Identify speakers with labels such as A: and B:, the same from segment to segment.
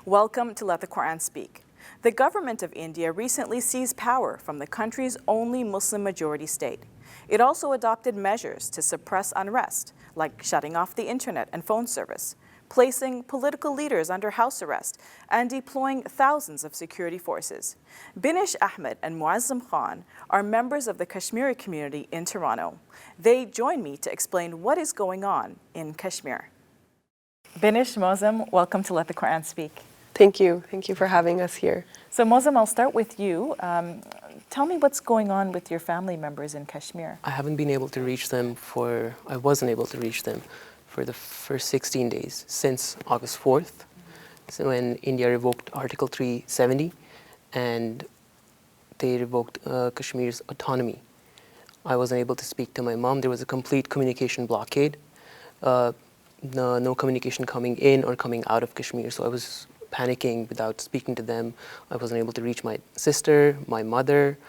A: Welcome to Let the Quran Speak. The government of India recently seized power from the country's only Muslim-majority state. It also adopted measures to suppress unrest, like shutting off the internet and phone service, placing political leaders under house arrest, and deploying thousands of security forces. Binish, Ahmed, and Muazam Khan are members of the Kashmir community in Toronto. They join me to explain what is going on in Kashmir. Binish, Muazam, welcome to Let the Quran Speak.
B: Thank you. Thank you for having us here.
A: So Muazam, I'll start with you. Tell me what's going on with your family members in Kashmir.
C: I wasn't able to reach them for the first 16 days since August 4th, so when India revoked Article 370 and they revoked Kashmir's autonomy. I wasn't able to speak to my mom. There was a complete communication blockade. No communication coming in or coming out of Kashmir, so I was panicking without speaking to them. I wasn't able to reach my sister, my mother,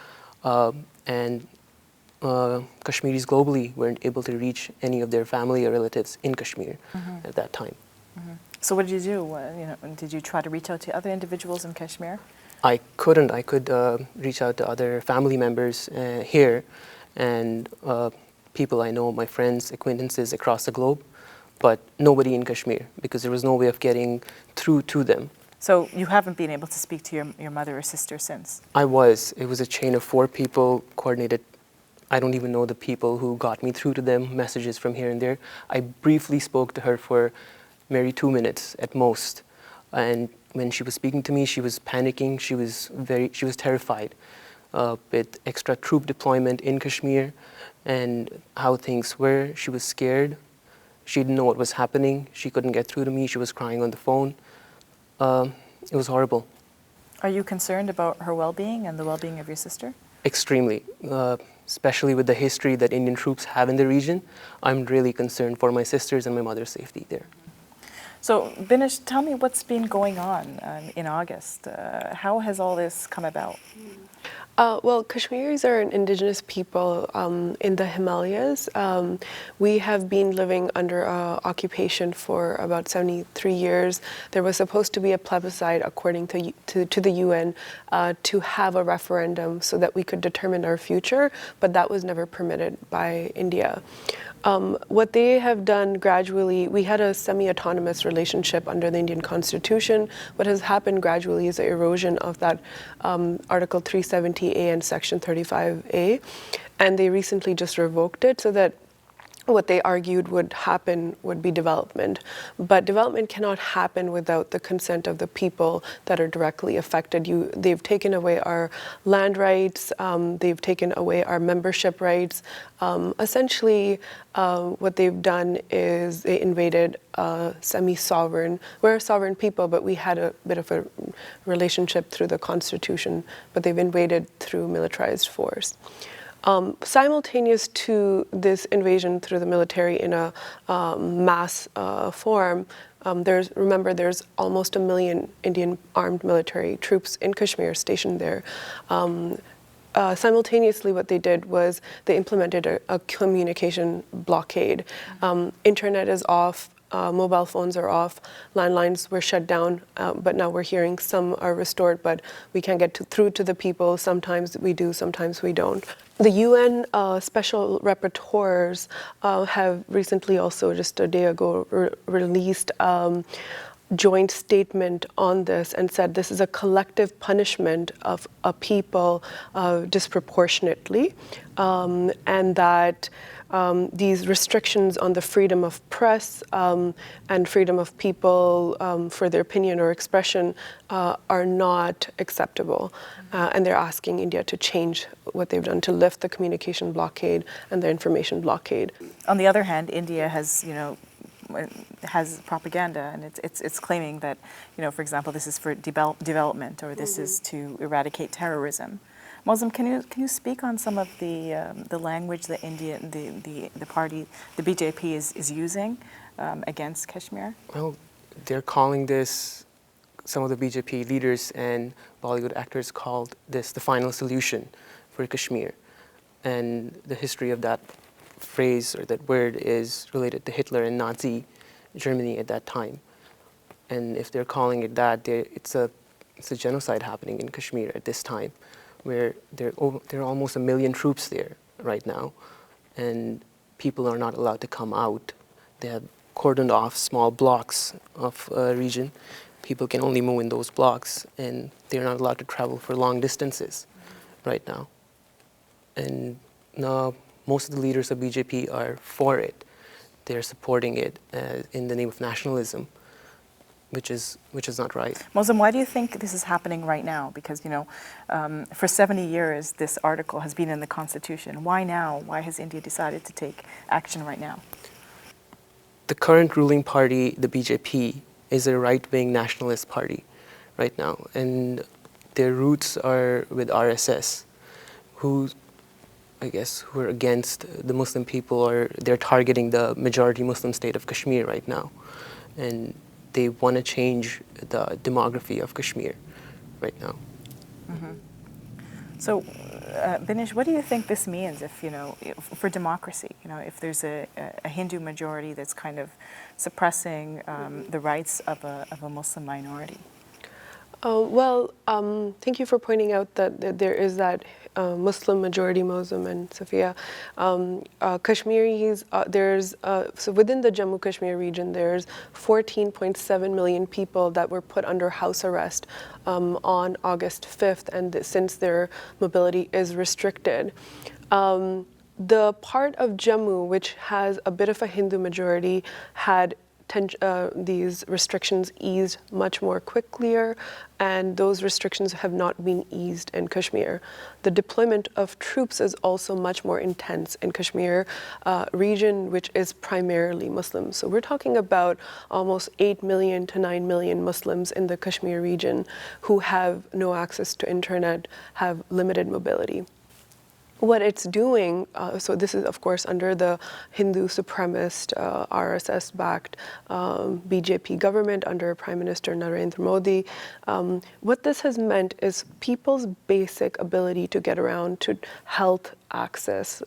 C: and Kashmiris globally weren't able to reach any of their family or relatives in Kashmir at that time.
A: So what did you do? Did you try to reach out to other individuals in Kashmir?
C: I couldn't. I could reach out to other family members here and people I know, my friends, acquaintances across the globe, but nobody in Kashmir because there was no way of getting through to them.
A: So you haven't been able to speak to your mother or sister since?
C: It was a chain of 4 people coordinated. I don't even know the people who got me through to them, messages from here and there. I briefly spoke to her for maybe 2 minutes at most. And when she was speaking to me, she was panicking. She was terrified with extra troop deployment in Kashmir and how things were. She was scared. She didn't know what was happening. She couldn't get through to me. She was crying on the phone. It was horrible.
A: Are you concerned about her well-being and the well-being of your sister?
C: Extremely, especially with the history that Indian troops have in the region. I'm really concerned for my sisters and my mother's safety there.
A: So, Binish, tell me what's been going on in August. How has all this come about?
B: Well, Kashmiris are an indigenous people in the Himalayas. We have been living under occupation for about 73 years. There was supposed to be a plebiscite, according to the UN, to have a referendum so that we could determine our future, but that was never permitted by India. What they have done gradually, we had a semi-autonomous relationship under the Indian Constitution. What has happened gradually is the erosion of that Article 370A and Section 35A, and they recently just revoked it so that what they argued would happen would be development. But development cannot happen without the consent of the people that are directly affected. They've taken away our land rights, they've taken away our membership rights. Essentially, what they've done is they invaded semi-sovereign. We're a sovereign people, but we had a bit of a relationship through the Constitution, but they've invaded through militarized force. Simultaneous to this invasion through the military in a mass form, there's almost 1 million Indian armed military troops in Kashmir stationed there. Simultaneously, what they did was they implemented a communication blockade. Internet is off. Mobile phones are off, landlines were shut down, but now we're hearing some are restored, but we can't get through to the people. Sometimes we do, sometimes we don't. The UN special rapporteurs have recently also, just a day ago, released joint statement on this and said this is a collective punishment of a people disproportionately, and that these restrictions on the freedom of press and freedom of people for their opinion or expression are not acceptable. And they're asking India to change what they've done to lift the communication blockade and the information blockade.
A: On the other hand, India has propaganda, and it's claiming that, for example, this is for development, or this is to eradicate terrorism. Muazam, can you speak on some of the language that the party, the BJP is using against Kashmir?
C: Well, they're calling this, some of the BJP leaders and Bollywood actors called this the final solution for Kashmir. And the history of that phrase or that word is related to Hitler and Nazi Germany at that time. And if they're calling it that, it's a genocide happening in Kashmir at this time, where there are almost 1 million troops there right now, and people are not allowed to come out. They have cordoned off small blocks of region. People can only move in those blocks, and they're not allowed to travel for long distances right now. And most of the leaders of BJP are for it. They're supporting it in the name of nationalism, which is not right.
A: Muazam, why do you think this is happening right now? Because, for 70 years, this article has been in the Constitution. Why now? Why has India decided to take action right now?
C: The current ruling party, the BJP, is a right-wing nationalist party right now. And their roots are with RSS, who are against the Muslim people, or they're targeting the majority Muslim state of Kashmir right now. And they want to change the demography of Kashmir right now.
A: Mm-hmm. So, Binish, what do you think this means for democracy? If there's a Hindu majority that's kind of suppressing the rights of a Muslim minority?
B: Thank you for pointing out that there is that Muslim majority, Muazam and Safiya. Kashmiris, so within the Jammu Kashmir region, there's 14.7 million people that were put under house arrest on August 5th, and since their mobility is restricted. The part of Jammu, which has a bit of a Hindu majority, had these restrictions eased much more quickly, and those restrictions have not been eased in Kashmir. The deployment of troops is also much more intense in Kashmir region, which is primarily Muslim. So we're talking about almost 8 million to 9 million Muslims in the Kashmir region who have no access to internet, have limited mobility. What it's doing, so this is of course under the Hindu supremacist RSS-backed BJP government under Prime Minister Narendra Modi. What this has meant is people's basic ability to get around to health access.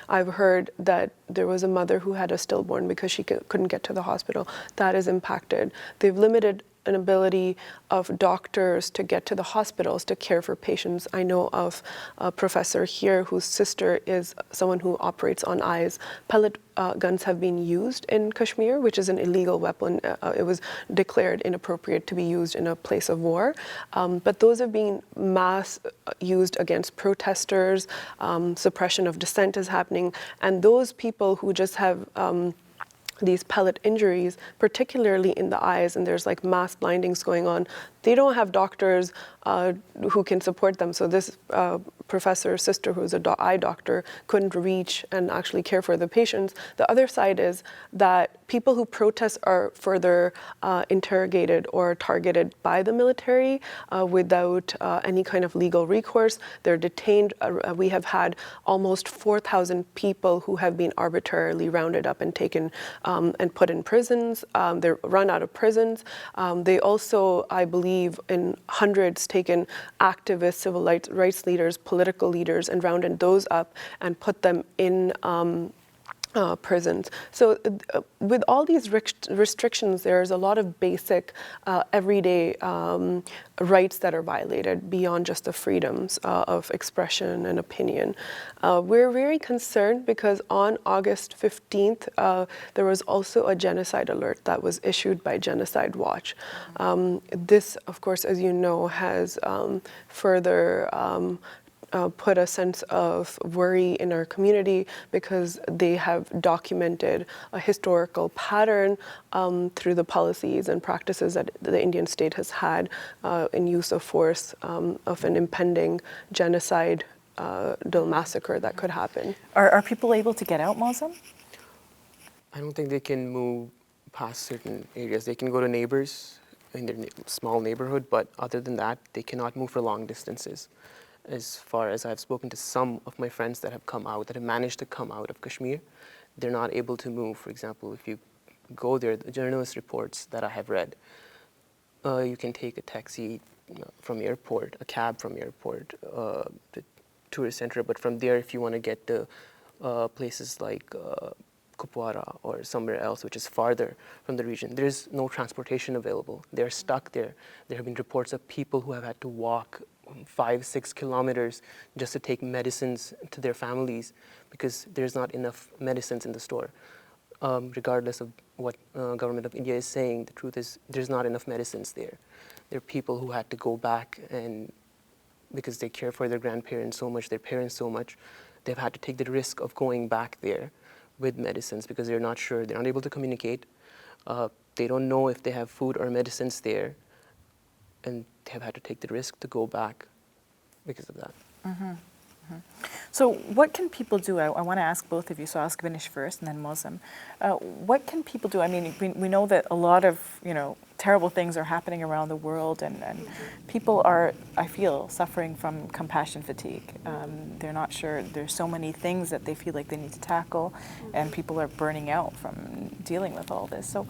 B: I've heard that there was a mother who had a stillborn because she couldn't get to the hospital. That is impacted. They've limited an ability of doctors to get to the hospitals to care for patients. I know of a professor here whose sister is someone who operates on eyes. Pellet guns have been used in Kashmir, which is an illegal weapon. It was declared inappropriate to be used in a place of war. But those have been mass used against protesters. Suppression of dissent is happening. And those people who just have these pellet injuries, particularly in the eyes, and there's like mass blindings going on, they don't have doctors who can support them. So this professor's sister, who's an eye doctor, couldn't reach and actually care for the patients. The other side is that people who protest are further interrogated or targeted by the military without any kind of legal recourse. They're detained. We have had almost 4,000 people who have been arbitrarily rounded up and taken and put in prisons. They're run out of prisons. They also, I believe, in hundreds taken activists, civil rights leaders, political leaders, and rounded those up and put them in prisons. So with all these restrictions, there's a lot of basic everyday rights that are violated beyond just the freedoms of expression and opinion. We're very concerned because on August 15th, there was also a genocide alert that was issued by Genocide Watch. This, of course, as you know, has further put a sense of worry in our community because they have documented a historical pattern through the policies and practices that the Indian state has had in use of force of an impending genocide massacre that could happen.
A: Are people able to get out, Muazam?
C: I don't think they can move past certain areas. They can go to neighbors in their small neighborhood, but other than that, they cannot move for long distances. As far as I've spoken to some of my friends that have come out, that have managed to come out of Kashmir, they're not able to move. For example, if you go there, the journalist reports that I have read, you can take a taxi from airport, a cab from airport, the tourist center, but from there, if you want to get to places like Kupwara or somewhere else, which is farther from the region. There's no transportation available. They're stuck there. There have been reports of people who have had to walk 5-6 kilometers just to take medicines to their families because there's not enough medicines in the store. Regardless of what government of India is saying, the truth is there's not enough medicines there. There are people who had to go back, and because they care for their grandparents so much, their parents so much, they've had to take the risk of going back there with medicines because they're not sure, they're unable to communicate. They don't know if they have food or medicines there, and they have had to take the risk to go back because of that.
A: Mm-hmm. Mm-hmm. So what can people do? I want to ask both of you, so I'll ask Binish first and then Muazam. What can people do? I mean, we know that a lot of, terrible things are happening around the world, and people are, I feel, suffering from compassion fatigue. They're not sure. There's so many things that they feel like they need to tackle, and people are burning out from dealing with all this. So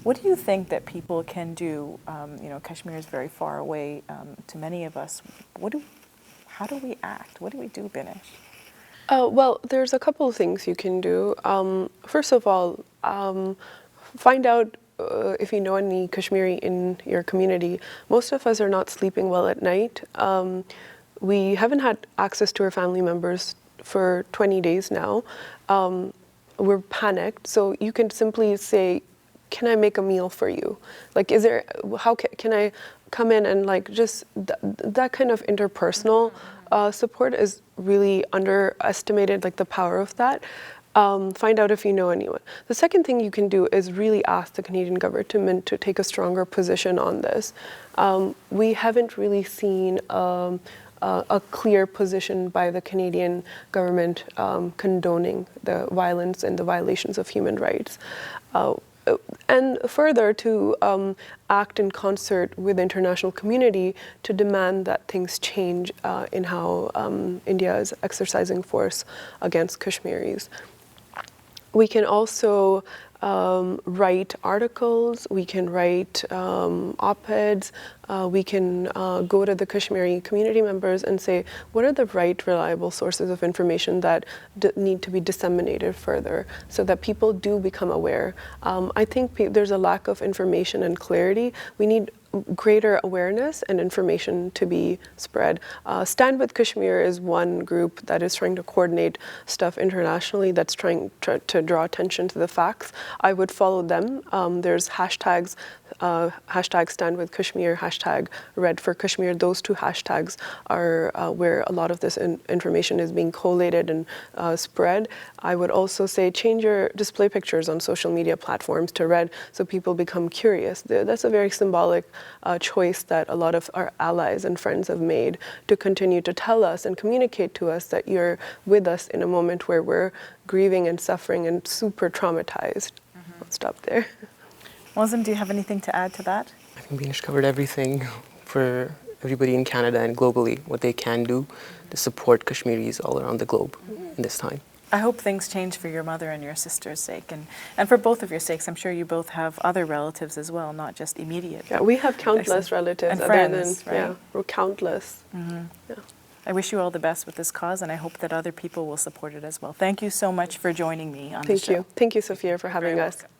A: what do you think that people can do? Kashmir is very far away to many of us. How do we act? What do we do, Binish?
B: Well, there's a couple of things you can do. First of all, find out if you know any Kashmiri in your community. Most of us are not sleeping well at night. We haven't had access to our family members for 20 days now. We're panicked, so you can simply say, can I make a meal for you? Like, how can I come in and just that kind of interpersonal support is really underestimated, the power of that. Find out if you know anyone. The second thing you can do is really ask the Canadian government to take a stronger position on this. We haven't really seen a clear position by the Canadian government condoning the violence and the violations of human rights. And further, to act in concert with the international community to demand that things change in how India is exercising force against Kashmiris. We can also write articles, we can write op-eds, we can go to the Kashmiri community members and say, what are the right, reliable sources of information that need to be disseminated further so that people do become aware. I think there's a lack of information and clarity. We need greater awareness and information to be spread. Stand with Kashmir is one group that is trying to coordinate stuff internationally, that's trying to draw attention to the facts. I would follow them. There's hashtags, hashtag Stand with Kashmir, hashtag Red for Kashmir. Those two hashtags are where a lot of this information is being collated and spread. I would also say change your display pictures on social media platforms to red so people become curious. That's a very symbolic choice that a lot of our allies and friends have made to continue to tell us and communicate to us that you're with us in a moment where we're grieving and suffering and super traumatized. Mm-hmm. I'll stop there.
A: Muazam, do you have anything to add to that?
C: I think Binish covered everything for everybody in Canada and globally, what they can do to support Kashmiris all around the globe in this time.
A: I hope things change for your mother and your sister's sake, and for both of your sakes. I'm sure you both have other relatives as well, not just immediate.
B: Yeah, we have countless relatives.
A: And friends, right?
B: Yeah, we're countless.
A: Mm-hmm.
B: Yeah.
A: I wish you all the best with this cause, and I hope that other people will support it as well. Thank you so much for joining me on the show.
B: Thank you. Thank you, Sophia, for having us.
A: Welcome.